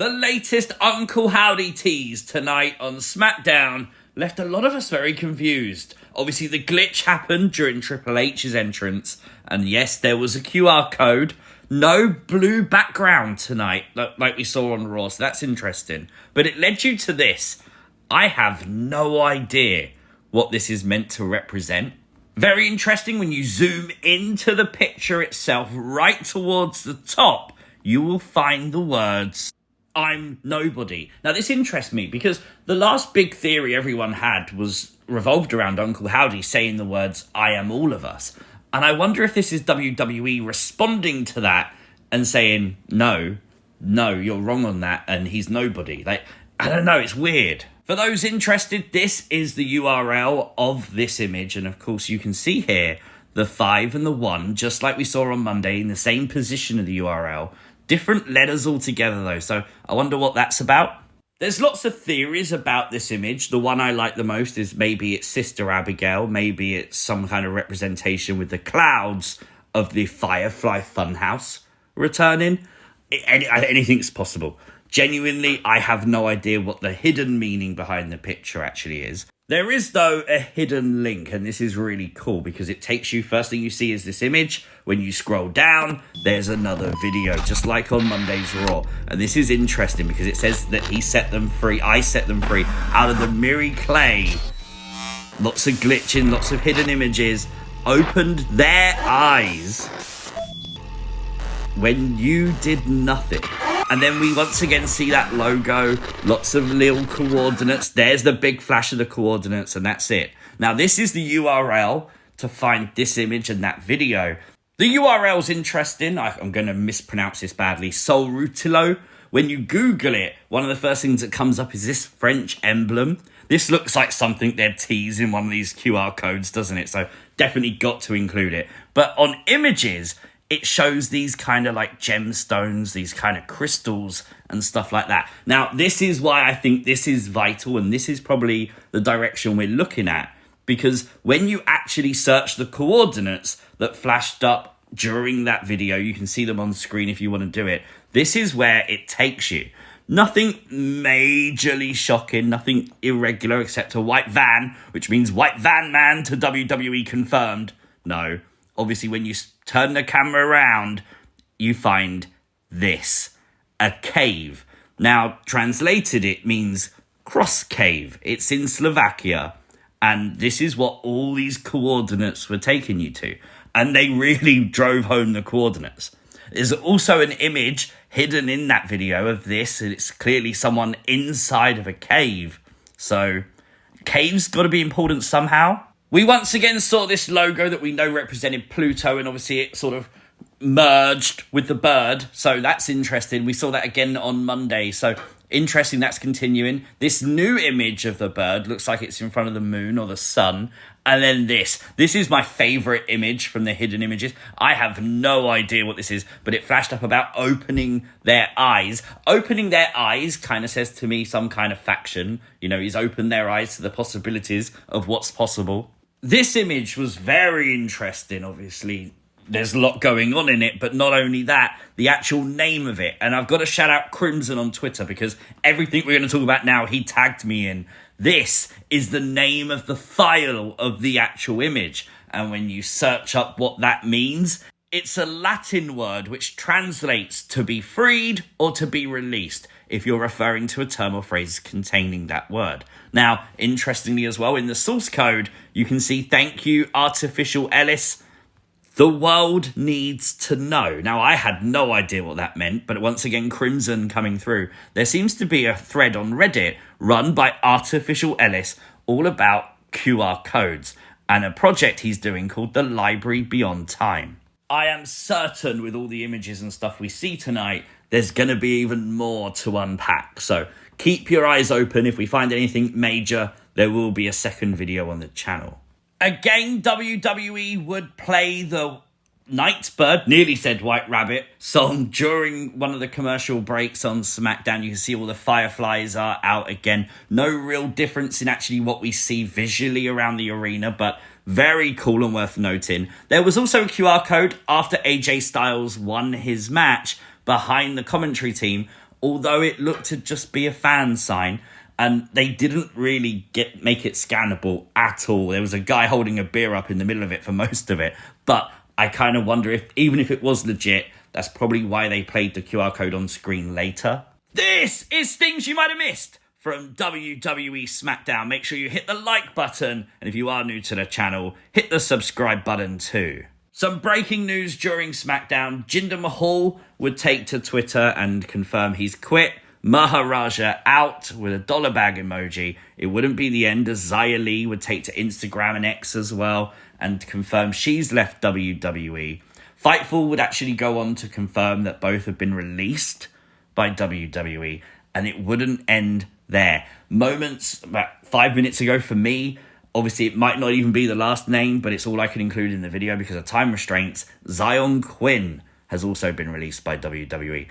The latest Uncle Howdy tease tonight on SmackDown left a lot of us very confused. Obviously, the glitch happened during Triple H's entrance, and yes, there was a QR code. No blue background tonight, like we saw on Raw, so that's interesting. But it led you to this. I have no idea what this is meant to represent. Very interesting when you zoom into the picture itself, right towards the top, you will find the words, "I'm nobody." Now, this interests me because the last big theory everyone had was revolved around Uncle Howdy saying the words, "I am all of us." And I wonder if this is WWE responding to that and saying, no, you're wrong on that, and he's nobody. Like, I don't know, it's weird. For those interested, this is the URL of this image, and of course you can see here the 5 and the 1, just like we saw on Monday, in the same position of the URL. Different letters altogether though, so I wonder what that's about. There's lots of theories about this image. The one I like the most is maybe it's Sister Abigail, maybe it's some kind of representation with the clouds of the Firefly Funhouse returning. Anything's possible. Genuinely, I have no idea what the hidden meaning behind the picture actually is. There is, though, a hidden link, and this is really cool because it takes you, first thing you see is this image. When you scroll down, there's another video, just like on Monday's Raw. And this is interesting because it says that he set them free, I set them free, out of the Miri clay. Lots of glitching, lots of hidden images. Opened their eyes when you did nothing. And then we once again see that logo, lots of little coordinates. There's the big flash of the coordinates, and that's it. Now, this is the URL to find this image and that video. The URL's interesting. I'm going to mispronounce this badly. Sol Rutilo. When you Google it, one of the first things that comes up is this French emblem. This looks like something they'd tease in one of these QR codes, doesn't it? So definitely got to include it. But on images, it shows these kind of like gemstones, these kind of crystals and stuff like that. Now, this is why I think this is vital, and this is probably the direction we're looking at, because when you actually search the coordinates that flashed up during that video, you can see them on screen if you want to do it. This is where it takes you. Nothing majorly shocking, nothing irregular except a white van, which means white van man to WWE confirmed. No. Obviously, when you turn the camera around, you find this, a cave. Now, translated, it means cross cave. It's in Slovakia, and this is what all these coordinates were taking you to. And they really drove home the coordinates. There's also an image hidden in that video of this, and it's clearly someone inside of a cave. So, caves got to be important somehow. We once again saw this logo that we know represented Pluto, and obviously it sort of merged with the bird. So that's interesting. We saw that again on Monday. So interesting, that's continuing. This new image of the bird looks like it's in front of the moon or the sun. And then this. This is my favourite image from the hidden images. I have no idea what this is, but it flashed up about opening their eyes. Opening their eyes kind of says to me some kind of faction. You know, he's opened their eyes to the possibilities of what's possible. This image was very interesting, obviously. There's a lot going on in it, but not only that, the actual name of it. And I've got to shout out Crimson on Twitter because everything we're going to talk about now, he tagged me in. This is the name of the file of the actual image. And when you search up what that means, it's a Latin word which translates to be freed or to be released, if you're referring to a term or phrase containing that word. Now, interestingly as well, in the source code, you can see, "Thank you, Artificial Ellis. The world needs to know." Now, I had no idea what that meant, but once again, Crimson coming through. There seems to be a thread on Reddit run by Artificial Ellis all about QR codes and a project he's doing called the Library Beyond Time. I am certain with all the images and stuff we see tonight, there's going to be even more to unpack. So keep your eyes open. If we find anything major, there will be a second video on the channel. Again, WWE would play the Nightbird, nearly said White Rabbit, song during one of the commercial breaks on SmackDown. You can see all the fireflies are out again. No real difference in actually what we see visually around the arena, but very cool and worth noting. There was also a QR code after AJ Styles won his match behind the commentary team. although it looked to just be a fan sign. And they didn't really make it scannable at all. There was a guy holding a beer up in the middle of it for most of it. But I kind of wonder if, even if it was legit, that's probably why they played the QR code on screen later. This is things you might have missed from WWE Smackdown. Make sure you hit the like button. And if you are new to the channel, hit the subscribe button too. Some breaking news during Smackdown. Jinder Mahal would take to Twitter and confirm he's quit. Maharaja out with a dollar bag emoji. It wouldn't be the end, as Xia Li would take to Instagram and X as well and confirm she's left WWE. Fightful would actually go on to confirm that both have been released by WWE, and it wouldn't end there. Moments, about 5 minutes ago for me, obviously it might not even be the last name, but it's all I can include in the video because of time restraints. Xyon Quinn has also been released by WWE.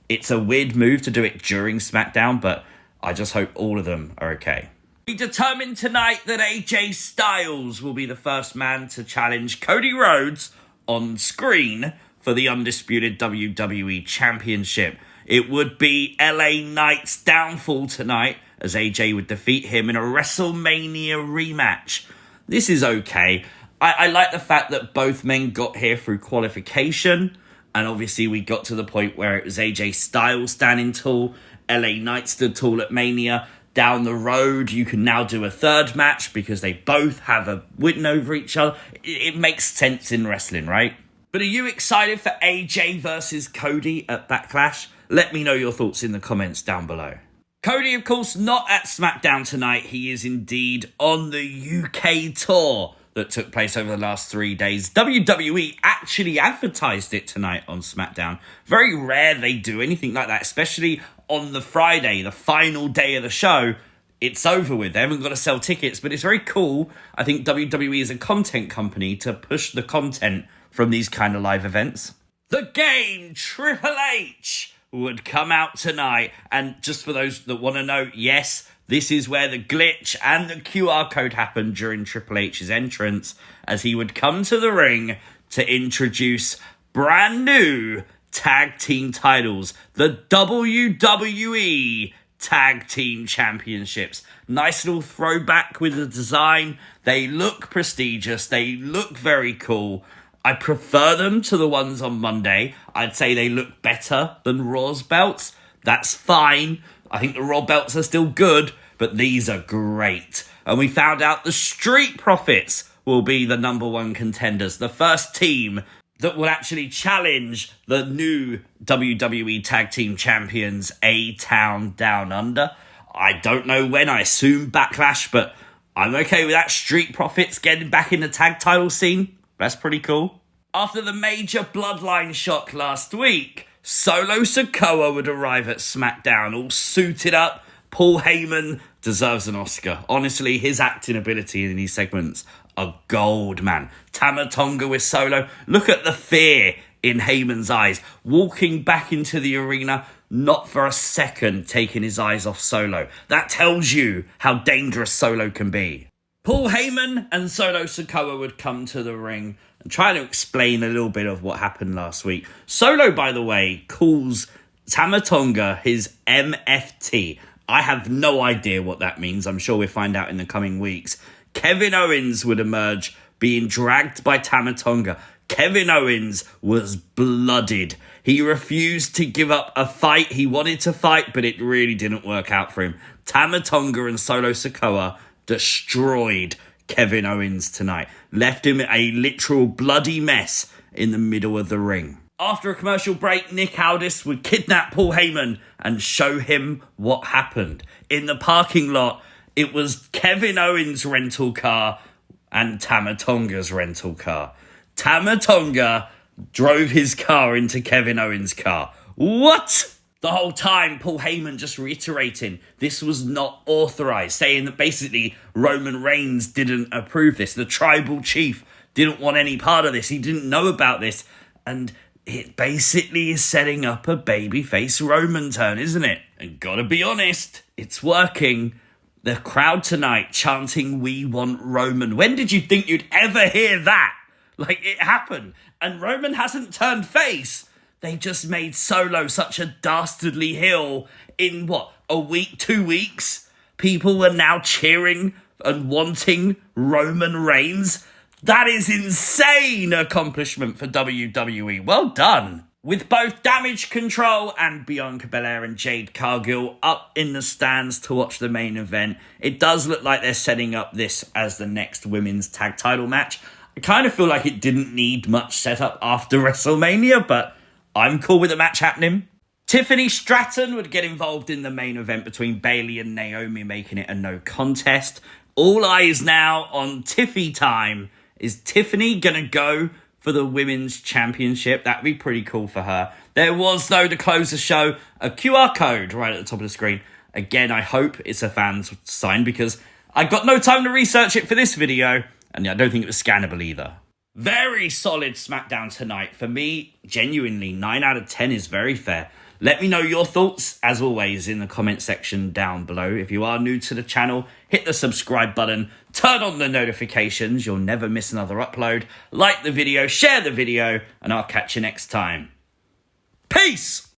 It's a weird move to do it during SmackDown, but I just hope all of them are okay. We determined tonight that AJ Styles will be the first man to challenge Cody Rhodes on screen for the undisputed WWE Championship. It would be LA Knight's downfall tonight, as AJ would defeat him in a WrestleMania rematch. This is okay. I like the fact that both men got here through qualification. And obviously we got to the point where it was AJ Styles standing tall, LA Knight stood tall at Mania. Down the road, you can now do a third match because they both have a win over each other. It makes sense in wrestling, right? But are you excited for AJ versus Cody at Backlash? Let me know your thoughts in the comments down below. Cody, of course, not at SmackDown tonight. He is indeed on the UK tour that took place over the last 3 days. WWE actually advertised it tonight on SmackDown. Very rare they do anything like that, especially on the Friday, the final day of the show. It's over with. They haven't got to sell tickets, but it's very cool. I think WWE is a content company to push the content from these kind of live events. The Game, Triple H, would come out tonight. And just for those that want to know, yes, this is where the glitch and the QR code happened during Triple H's entrance, as he would come to the ring to introduce brand new tag team titles, the WWE Tag Team Championships. Nice little throwback with the design. They look prestigious. They look very cool. I prefer them to the ones on Monday. I'd say they look better than Raw's belts. That's fine. I think the Raw belts are still good, but these are great. And we found out the Street Profits will be the #1 contenders. The first team that will actually challenge the new WWE Tag Team Champions, A-Town Down Under. I don't know when, I assume Backlash, but I'm okay with that. Street Profits getting back in the tag title scene. That's pretty cool. After the major Bloodline shock last week, Solo Sikoa would arrive at SmackDown all suited up. Paul Heyman deserves an Oscar. Honestly, his acting ability in these segments are gold, man. Tama Tonga with Solo. Look at the fear in Heyman's eyes. Walking back into the arena, not for a second taking his eyes off Solo. That tells you how dangerous Solo can be. Paul Heyman and Solo Sikoa would come to the ring and try to explain a little bit of what happened last week. Solo, by the way, calls Tama Tonga his MFT. I have no idea what that means. I'm sure we'll find out in the coming weeks. Kevin Owens would emerge, being dragged by Tama Tonga. Kevin Owens was blooded. He refused to give up a fight. He wanted to fight, but it really didn't work out for him. Tama Tonga and Solo Sikoa destroyed Kevin Owens tonight. Left him a literal bloody mess in the middle of the ring. After a commercial break, Nick Aldis would kidnap Paul Heyman and show him what happened. In the parking lot, it was Kevin Owens' rental car and Tama Tonga's rental car. Tama Tonga drove his car into Kevin Owens' car. What? The whole time, Paul Heyman just reiterating this was not authorized, saying that basically Roman Reigns didn't approve this. The tribal chief didn't want any part of this. He didn't know about this. And it basically is setting up a babyface Roman turn, isn't it? And gotta be honest, it's working. The crowd tonight chanting, "We want Roman." When did you think you'd ever hear that? Like, it happened. And Roman hasn't turned face. They just made Solo such a dastardly heel in, what, a week, 2 weeks? People were now cheering and wanting Roman Reigns. That is insane accomplishment for WWE. Well done. With both Damage Control and Bianca Belair and Jade Cargill up in the stands to watch the main event, it does look like they're setting up this as the next women's tag title match. I kind of feel like it didn't need much setup after WrestleMania, but I'm cool with the match happening. Tiffany Stratton would get involved in the main event between Bayley and Naomi, making it a no contest. All eyes now on Tiffy time. Is Tiffany going to go for the Women's Championship? That'd be pretty cool for her. There was, though, to close the show, a QR code right at the top of the screen. Again, I hope it's a fan's sign because I got no time to research it for this video, and I don't think it was scannable either. Very solid SmackDown tonight. For me, genuinely, 9 out of 10 is very fair. Let me know your thoughts, as always, in the comment section down below. If you are new to the channel, hit the subscribe button, turn on the notifications, you'll never miss another upload. Like the video, share the video, and I'll catch you next time. Peace!